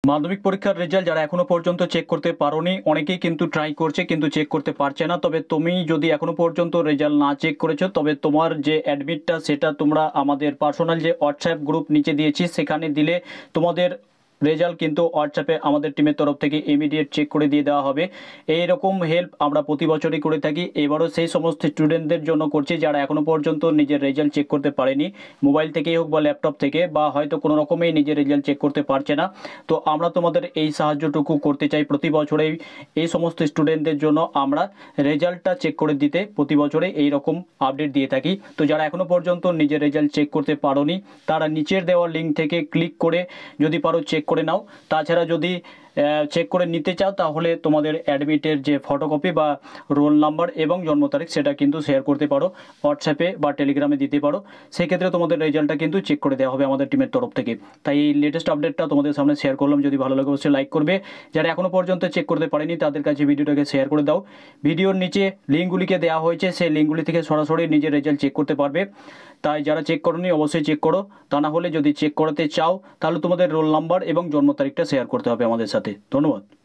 মাধ্যমিক পরীক্ষার রেজাল্ট যারা এখনো পর্যন্ত চেক করতে পারোনি, অনেকেই কিন্তু ট্রাই করছে কিন্তু চেক করতে পারছে না। তবে তুমি যদি এখনো পর্যন্ত রেজাল্ট না চেক করেছো, তবে তোমার যে অ্যাডমিটটা সেটা তোমরা আমাদের পার্সোনাল যে হোয়াটসঅ্যাপ গ্রুপ নিচে দিয়েছি সেখানে দিলে তোমাদের রেজাল্ট কিন্তু হোয়াটসঅ্যাপে আমাদের টিমের তরফ থেকে ইমিডিয়েট চেক করে দিয়ে দেওয়া হবে। এই রকম হেল্প আমরা প্রতি বছরই করে থাকি। এবারও সেই সমস্ত স্টুডেন্টদের জন্য করছি যারা এখনো পর্যন্ত নিজের রেজাল্ট চেক করতে পারেনি, মোবাইল থেকেই হোক বা ল্যাপটপ থেকে, বা হয়তো কোনো রকমেই নিজের রেজাল্ট চেক করতে পারছে না। তো আমরা তোমাদের এই সাহায্যটুকু করতে চাই। প্রতি বছরেই এই সমস্ত স্টুডেন্টদের জন্য আমরা রেজাল্টটা চেক করে দিতে প্রতি বছরে এই রকম আপডেট দিয়ে থাকি। তো যারা এখনো পর্যন্ত নিজের রেজাল্ট চেক করতে পারোনি, তারা নিচের দেওয়া লিঙ্ক থেকে ক্লিক করে যদি পারো চেক করে নাও। তাছাড়া যদি চেক করে নিতে চাও তাহলে তোমাদের অ্যাডমিটের যে ফটোকপি বা রোল নাম্বার এবং জন্ম তারিখ সেটা কিন্তু শেয়ার করতে পারো, হোয়াটসঅ্যাপে বা টেলিগ্রামে দিতে পারো। সেক্ষেত্রে তোমাদের রেজাল্টটা কিন্তু চেক করে দেওয়া হবে আমাদের টিমের তরফ থেকে। তাই এই লেটেস্ট আপডেটটা তোমাদের সামনে শেয়ার করলাম। যদি ভালো লাগে অবশ্যই লাইক করবে। যারা এখনো পর্যন্ত চেক করতে পারেনি তাদের কাছে ভিডিওটাকে শেয়ার করে দাও। ভিডিওর নিচে লিঙ্কগুলিকে দেওয়া হয়েছে, সেই লিঙ্কগুলি থেকে সরাসরি নিজের রেজাল্ট চেক করতে পারবে। তাই যারা চেক করোনি অবশ্যই চেক করো। তা না হলে যদি চেক করাতে চাও তাহলে তোমাদের রোল নাম্বার এবং জন্ম তারিখটা শেয়ার করতে হবে আমাদের সাথে। ধন্যবাদ।